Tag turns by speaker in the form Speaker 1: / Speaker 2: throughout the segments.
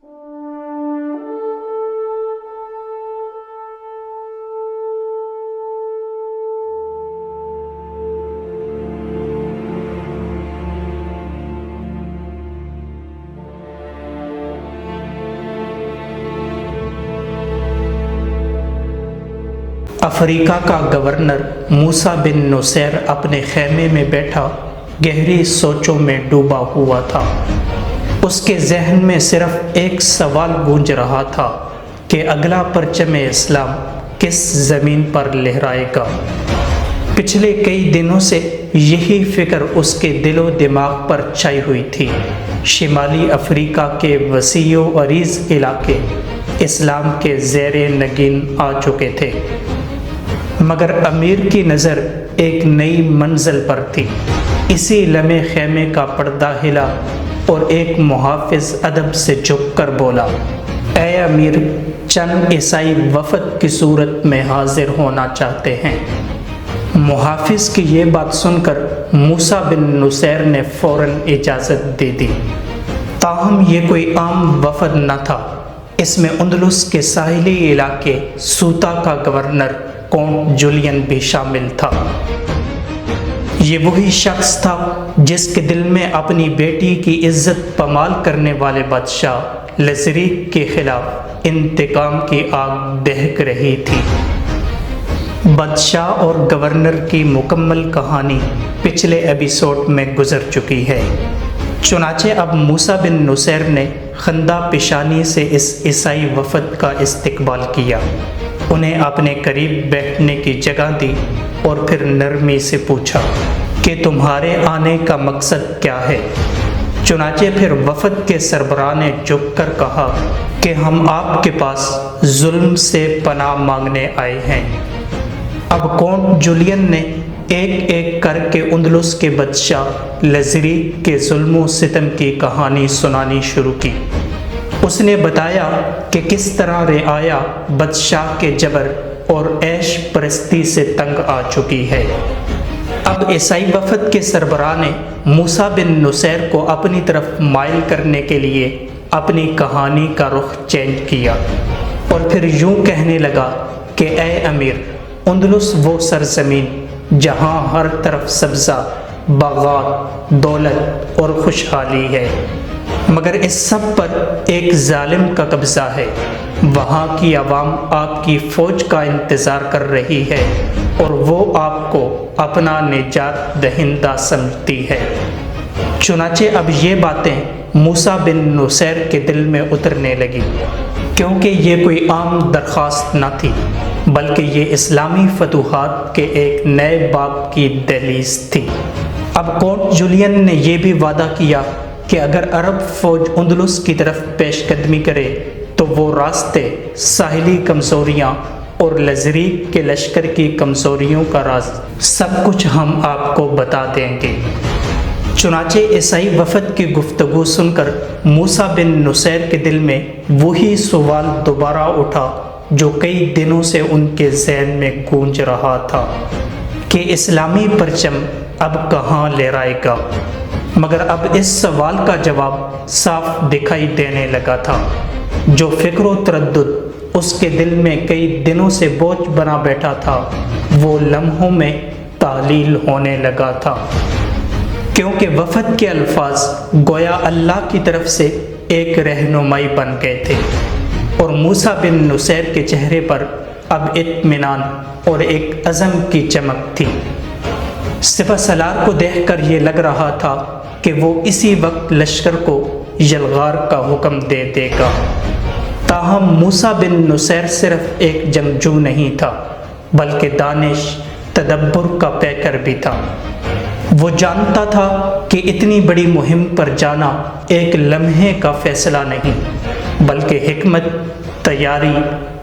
Speaker 1: افریقہ کا گورنر موسیٰ بن نصیر اپنے خیمے میں بیٹھا گہری سوچوں میں ڈوبا ہوا تھا۔ اس کے ذہن میں صرف ایک سوال گونج رہا تھا کہ اگلا پرچم اسلام کس زمین پر لہرائے گا۔ پچھلے کئی دنوں سے یہی فکر اس کے دل و دماغ پر چھائی ہوئی تھی۔ شمالی افریقہ کے وسیع و عریض علاقے اسلام کے زیر نگین آ چکے تھے، مگر امیر کی نظر ایک نئی منزل پر تھی۔ اسی لمحے خیمے کا پردہ ہلا اور ایک محافظ ادب سے جھک کر بولا، اے امیر، چند عیسائی وفد کی صورت میں حاضر ہونا چاہتے ہیں۔ محافظ کی یہ بات سن کر موسیٰ بن نصیر نے فوراً اجازت دے دی۔ تاہم یہ کوئی عام وفد نہ تھا، اس میں اندلس کے ساحلی علاقے سوتا کا گورنر کونٹ جولین بھی شامل تھا۔ یہ وہی شخص تھا جس کے دل میں اپنی بیٹی کی عزت پامال کرنے والے بادشاہ لذریک کے خلاف انتقام کی آگ دہک رہی تھی۔ بادشاہ اور گورنر کی مکمل کہانی پچھلے ایپیسوڈ میں گزر چکی ہے۔ چنانچہ اب موسیٰ بن نصیر نے خندہ پیشانی سے اس عیسائی وفد کا استقبال کیا، انہیں اپنے قریب بیٹھنے کی جگہ دی اور پھر نرمی سے پوچھا کہ تمہارے آنے کا مقصد کیا ہے۔ چنانچہ پھر وفد کے سربراہ نے جھک کر کہا کہ ہم آپ کے پاس ظلم سے پناہ مانگنے آئے ہیں۔ اب کونٹ جولین نے ایک ایک کر کے اندلس کے بادشاہ لذریک کے ظلم و ستم کی کہانی سنانی شروع کی۔ اس نے بتایا کہ کس طرح رعایا بادشاہ کے جبر اور عیش پرستی سے تنگ آ چکی ہے۔ اب عیسائی وفد کے سربراہ نے موسیٰ بن نصیر کو اپنی طرف مائل کرنے کے لیے اپنی کہانی کا رخ چینج کیا اور پھر یوں کہنے لگا کہ اے امیر، اندلس وہ سرزمین جہاں ہر طرف سبزہ، باغات، دولت اور خوشحالی ہے، مگر اس سب پر ایک ظالم کا قبضہ ہے۔ وہاں کی عوام آپ کی فوج کا انتظار کر رہی ہے اور وہ آپ کو اپنا نجات دہندہ سمجھتی ہے۔ چنانچہ اب یہ باتیں موسیٰ بن نصیر کے دل میں اترنے لگی، کیونکہ یہ کوئی عام درخواست نہ تھی، بلکہ یہ اسلامی فتوحات کے ایک نئے باب کی دہلیز تھی۔ اب کونٹ جولین نے یہ بھی وعدہ کیا کہ اگر عرب فوج اندلس کی طرف پیش قدمی کرے تو وہ راستے، ساحلی کمزوریاں اور لذریک کے لشکر کی کمزوریوں کا راز سب کچھ ہم آپ کو بتا دیں گے۔ چنانچہ عیسائی وفد کی گفتگو سن کر موسیٰ بن نصیر کے دل میں وہی سوال دوبارہ اٹھا جو کئی دنوں سے ان کے ذہن میں گونج رہا تھا کہ اسلامی پرچم اب کہاں لہرائے گا۔ مگر اب اس سوال کا جواب صاف دکھائی دینے لگا تھا۔ جو فکر و تردد اس کے دل میں کئی دنوں سے بوجھ بنا بیٹھا تھا، وہ لمحوں میں تعلیل ہونے لگا تھا، کیونکہ وفد کے الفاظ گویا اللہ کی طرف سے ایک رہنمائی بن گئے تھے اور موسیٰ بن نصیر کے چہرے پر اب اطمینان اور ایک عزم کی چمک تھی۔ سپہ سالار کو دیکھ کر یہ لگ رہا تھا کہ وہ اسی وقت لشکر کو یلغار کا حکم دے دے گا۔ تاہم موسیٰ بن نصیر صرف ایک جنگجو نہیں تھا، بلکہ دانش، تدبر کا پیکر بھی تھا۔ وہ جانتا تھا کہ اتنی بڑی مہم پر جانا ایک لمحے کا فیصلہ نہیں، بلکہ حکمت، تیاری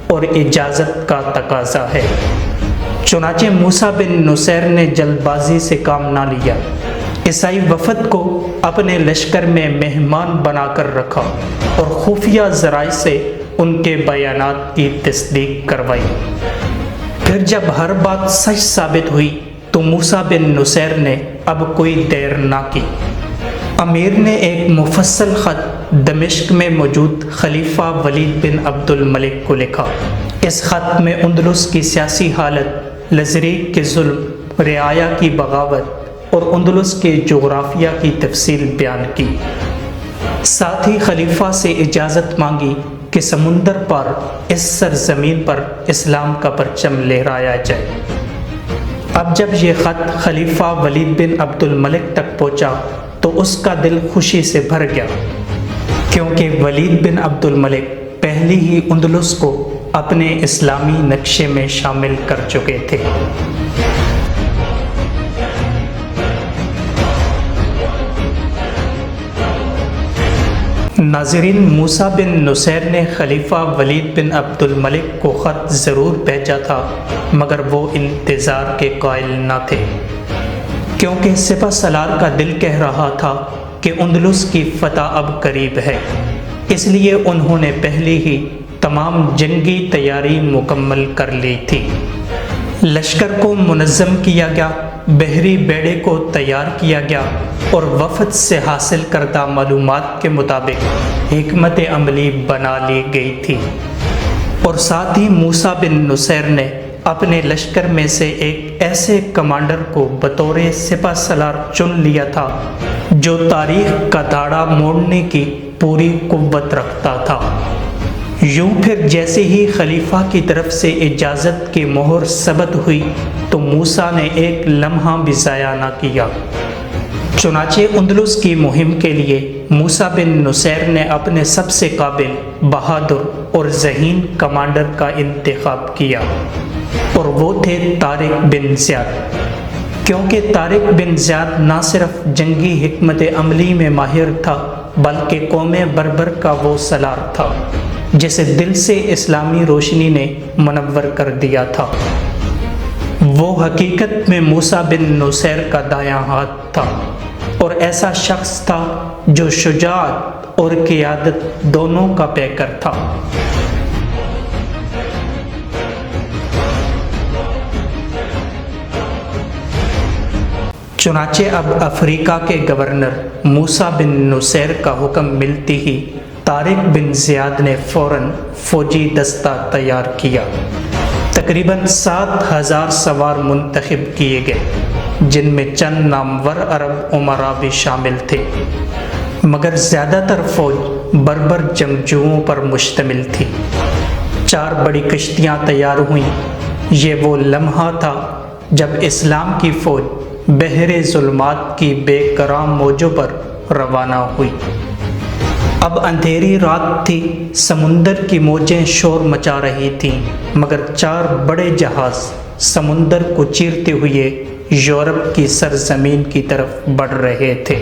Speaker 1: اور اجازت کا تقاضا ہے۔ چنانچہ موسیٰ بن نصیر نے جلد بازی سے کام نہ لیا، عیسائی وفد کو اپنے لشکر میں مہمان بنا کر رکھا اور خفیہ ذرائع سے ان کے بیانات کی تصدیق کروائی۔ پھر جب ہر بات سچ ثابت ہوئی تو موسیٰ بن نصیر نے اب کوئی دیر نہ کی۔ امیر نے ایک مفصل خط دمشق میں موجود خلیفہ ولید بن عبد الملک کو لکھا۔ اس خط میں اندلس کی سیاسی حالت، لزریق کے ظلم، رعایا کی بغاوت اور اندلس کے جغرافیہ کی تفصیل بیان کی۔ ساتھ ہی خلیفہ سے اجازت مانگی کہ سمندر پر اس سرزمین پر اسلام کا پرچم لہرایا جائے۔ اب جب یہ خط خلیفہ ولید بن عبد الملک تک پہنچا تو اس کا دل خوشی سے بھر گیا، کیونکہ ولید بن عبد الملک پہلی ہی اندلس کو اپنے اسلامی نقشے میں شامل کر چکے تھے۔ ناظرین، موسیٰ بن نصیر نے خلیفہ ولید بن عبد الملک کو خط ضرور بھیجا تھا، مگر وہ انتظار کے قائل نہ تھے، کیونکہ سپہ سالار کا دل کہہ رہا تھا کہ اندلس کی فتح اب قریب ہے۔ اس لیے انہوں نے پہلے ہی تمام جنگی تیاری مکمل کر لی تھی۔ لشکر کو منظم کیا گیا، بحری بیڑے کو تیار کیا گیا اور وفد سے حاصل کردہ معلومات کے مطابق حکمت عملی بنا لی گئی تھی، اور ساتھ ہی موسیٰ بن نصیر نے اپنے لشکر میں سے ایک ایسے کمانڈر کو بطور سپہ سالار چن لیا تھا جو تاریخ کا داڑا موڑنے کی پوری قوت رکھتا تھا۔ یوں پھر جیسے ہی خلیفہ کی طرف سے اجازت کی مہر ثبت ہوئی تو موسیٰ نے ایک لمحہ بھی ضائع نہ کیا۔ چنانچہ اندلس کی مہم کے لیے موسیٰ بن نصیر نے اپنے سب سے قابل، بہادر اور ذہین کمانڈر کا انتخاب کیا، اور وہ تھے طارق بن زیاد۔ کیونکہ طارق بن زیاد نہ صرف جنگی حکمت عملی میں ماہر تھا، بلکہ قوم بربر کا وہ سالار تھا جسے دل سے اسلامی روشنی نے منور کر دیا تھا۔ وہ حقیقت میں موسیٰ بن نصیر کا دایاں ہاتھ تھا، اور ایسا شخص تھا جو شجاعت اور قیادت دونوں کا پیکر تھا۔ چنانچہ اب افریقہ کے گورنر موسیٰ بن نصیر کا حکم ملتی ہی طارق بن زیاد نے فوراً فوجی دستہ تیار کیا۔ تقریباً 7,000 سوار منتخب کیے گئے، جن میں چند نامور عرب امراء بھی شامل تھے، مگر زیادہ تر فوج بربر جنگجوؤں پر مشتمل تھی۔ 4 بڑی کشتیاں تیار ہوئیں۔ یہ وہ لمحہ تھا جب اسلام کی فوج بحر ظلمات کی بے کرام موجوں پر روانہ ہوئی۔ اب اندھیری رات تھی، سمندر کی موجیں شور مچا رہی تھیں، مگر 4 بڑے جہاز سمندر کو چیرتے ہوئے یورپ کی سرزمین کی طرف بڑھ رہے تھے۔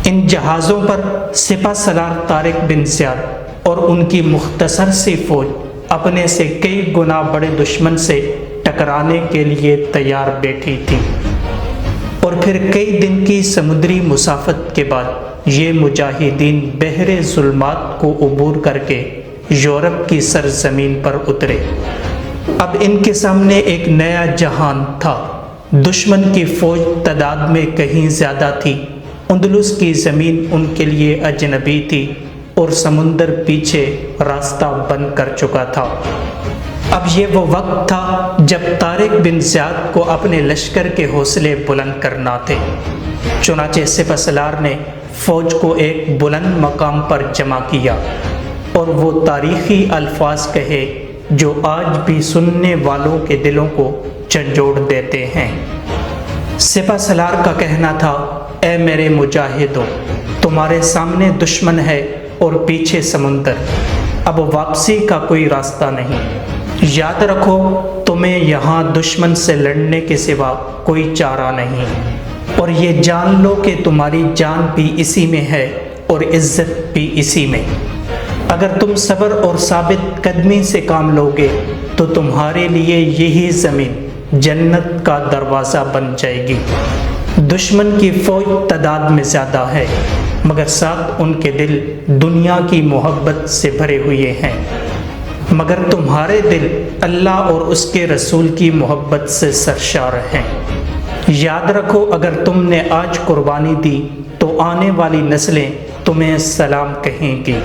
Speaker 1: ان جہازوں پر سپہ سالار طارق بن زیاد اور ان کی مختصر سی فوج اپنے سے کئی گنا بڑے دشمن سے ٹکرانے کے لیے تیار بیٹھی تھی، اور پھر کئی دن کی سمندری مسافت کے بعد یہ مجاہدین بحر ظلمات کو عبور کر کے یورپ کی سرزمین پر اترے۔ اب ان کے سامنے ایک نیا جہان تھا۔ دشمن کی فوج تعداد میں کہیں زیادہ تھی، اندلس کی زمین ان کے لیے اجنبی تھی، اور سمندر پیچھے راستہ بند کر چکا تھا۔ اب یہ وہ وقت تھا جب طارق بن زیاد کو اپنے لشکر کے حوصلے بلند کرنا تھے۔ چنانچہ سپہ سالار نے فوج کو ایک بلند مقام پر جمع کیا اور وہ تاریخی الفاظ کہے جو آج بھی سننے والوں کے دلوں کو جھنجھوڑ دیتے ہیں۔ سپہ سالار کا کہنا تھا، اے میرے مجاہدوں، تمہارے سامنے دشمن ہے اور پیچھے سمندر، اب واپسی کا کوئی راستہ نہیں۔ یاد رکھو، تمہیں یہاں دشمن سے لڑنے کے سوا کوئی چارہ نہیں، اور یہ جان لو کہ تمہاری جان بھی اسی میں ہے اور عزت بھی اسی میں۔ اگر تم صبر اور ثابت قدمی سے کام لوگے تو تمہارے لیے یہی زمین جنت کا دروازہ بن جائے گی۔ دشمن کی فوج تعداد میں زیادہ ہے، مگر ساتھ ان کے دل دنیا کی محبت سے بھرے ہوئے ہیں، مگر تمہارے دل اللہ اور اس کے رسول کی محبت سے سرشار ہیں۔ یاد رکھو، اگر تم نے آج قربانی دی تو آنے والی نسلیں تمہیں سلام کہیں گی۔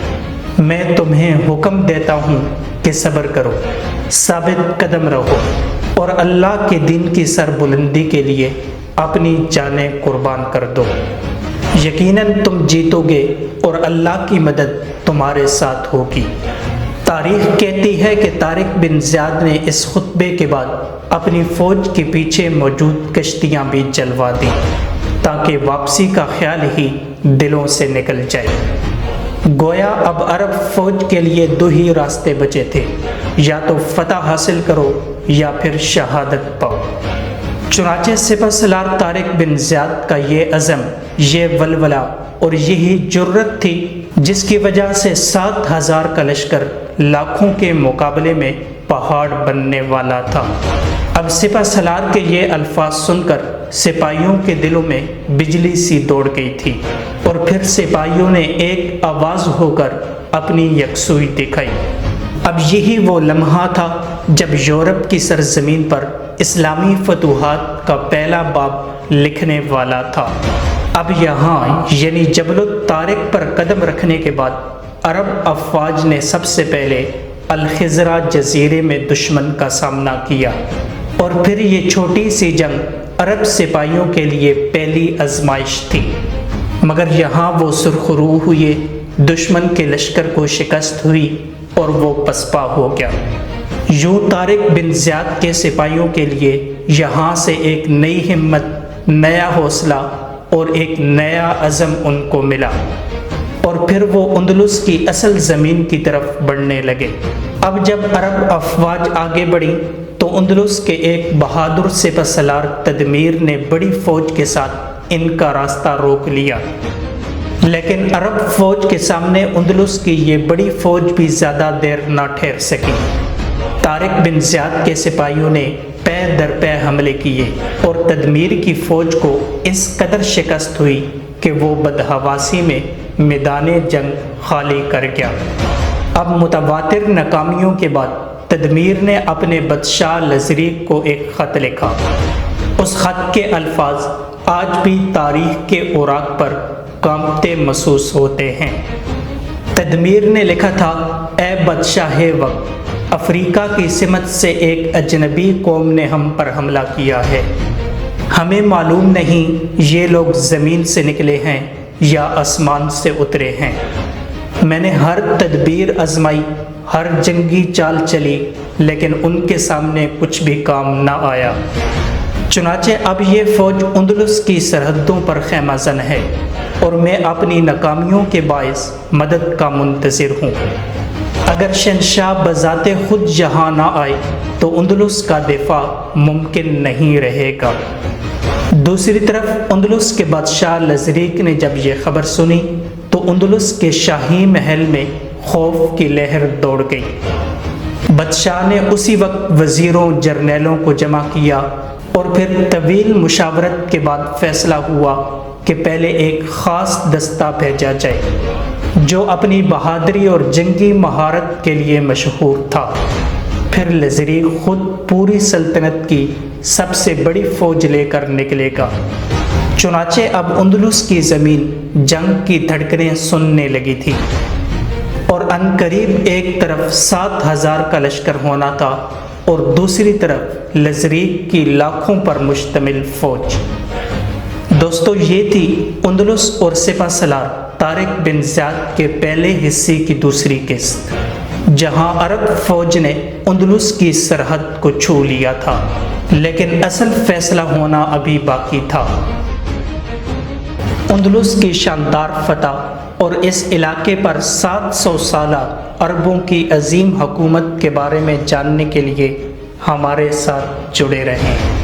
Speaker 1: میں تمہیں حکم دیتا ہوں کہ صبر کرو، ثابت قدم رہو اور اللہ کے دین کی سربلندی کے لیے اپنی جانیں قربان کر دو۔ یقیناً تم جیتو گے اور اللہ کی مدد تمہارے ساتھ ہوگی۔ تاریخ کہتی ہے کہ طارق بن زیاد نے اس خطبے کے بعد اپنی فوج کے پیچھے موجود کشتیاں بھی جلوا دیں تاکہ واپسی کا خیال ہی دلوں سے نکل جائے۔ گویا اب عرب فوج کے لیے دو ہی راستے بچے تھے، یا تو فتح حاصل کرو یا پھر شہادت پاؤ۔ چنانچہ سپہ سالار طارق بن زیاد کا یہ عزم، یہ ولولہ اور یہی جرت تھی جس کی وجہ سے 7,000 کا لشکر لاکھوں کے مقابلے میں پہاڑ بننے والا تھا۔ اب سپہ سالار کے یہ الفاظ سن کر سپاہیوں کے دلوں میں بجلی سی دوڑ گئی تھی، اور پھر سپاہیوں نے ایک آواز ہو کر اپنی یکسوئی دکھائی۔ اب یہی وہ لمحہ تھا جب یورپ کی سرزمین پر اسلامی فتوحات کا پہلا باب لکھنے والا تھا۔ اب یہاں یعنی جبل الطارق پر قدم رکھنے کے بعد عرب افواج نے سب سے پہلے الخضرا جزیرے میں دشمن کا سامنا کیا، اور پھر یہ چھوٹی سی جنگ عرب سپاہیوں کے لیے پہلی آزمائش تھی، مگر یہاں وہ سرخ روح ہوئے، دشمن کے لشکر کو شکست ہوئی اور وہ پسپا ہو گیا۔ یوں طارق بن زیاد کے سپاہیوں کے لیے یہاں سے ایک نئی ہمت، نیا حوصلہ اور ایک نیا عزم ان کو ملا، اور پھر وہ اندلس کی اصل زمین کی طرف بڑھنے لگے۔ اب جب عرب افواج آگے بڑھی تو اندلس کے ایک بہادر سپہ سالار تدمیر نے بڑی فوج کے ساتھ ان کا راستہ روک لیا، لیکن عرب فوج کے سامنے اندلس کی یہ بڑی فوج بھی زیادہ دیر نہ ٹھہر سکی۔ طارق بن زیاد کے سپاہیوں نے پے در پے حملے کیے اور تدمیر کی فوج کو اس قدر شکست ہوئی کہ وہ بدحواسی میں میدان جنگ خالی کر گیا۔ اب متواتر ناکامیوں کے بعد تدمیر نے اپنے بادشاہ لزریق کو ایک خط لکھا۔ اس خط کے الفاظ آج بھی تاریخ کے اوراق پر کانپتے محسوس ہوتے ہیں۔ تدمیر نے لکھا تھا، اے بادشاہ وقت، افریقہ کی سمت سے ایک اجنبی قوم نے ہم پر حملہ کیا ہے۔ ہمیں معلوم نہیں یہ لوگ زمین سے نکلے ہیں یا آسمان سے اترے ہیں۔ میں نے ہر تدبیر آزمائی، ہر جنگی چال چلی، لیکن ان کے سامنے کچھ بھی کام نہ آیا۔ چنانچہ اب یہ فوج اندلس کی سرحدوں پر خیمہ زن ہے، اور میں اپنی ناکامیوں کے باعث مدد کا منتظر ہوں۔ اگر شہنشاہ بذات خود یہاں نہ آئے تو اندلس کا دفاع ممکن نہیں رہے گا۔ دوسری طرف اندلس کے بادشاہ لزریق نے جب یہ خبر سنی تو اندلس کے شاہی محل میں خوف کی لہر دوڑ گئی۔ بادشاہ نے اسی وقت وزیروں جرنیلوں کو جمع کیا، اور پھر طویل مشاورت کے بعد فیصلہ ہوا کہ پہلے ایک خاص دستہ بھیجا جائے جو اپنی بہادری اور جنگی مہارت کے لیے مشہور تھا۔ پھر لزریق خود پوری سلطنت کی سب سے بڑی فوج لے کر نکلے گا۔ چنانچہ اب اندلس کی زمین جنگ کی دھڑکنیں سننے لگی تھی، اور عنقریب ایک طرف 7,000 کا لشکر ہونا تھا اور دوسری طرف لزریق کی لاکھوں پر مشتمل فوج۔ دوستو، یہ تھی اندلس اور سپہ سالار طارق بن زیاد کے پہلے حصے کی دوسری قسط، جہاں عرب فوج نے اندلس کی سرحد کو چھو لیا تھا، لیکن اصل فیصلہ ہونا ابھی باقی تھا۔ اندلس کی شاندار فتح اور اس علاقے پر 700 سالہ عربوں کی عظیم حکومت کے بارے میں جاننے کے لیے ہمارے ساتھ جڑے رہیں۔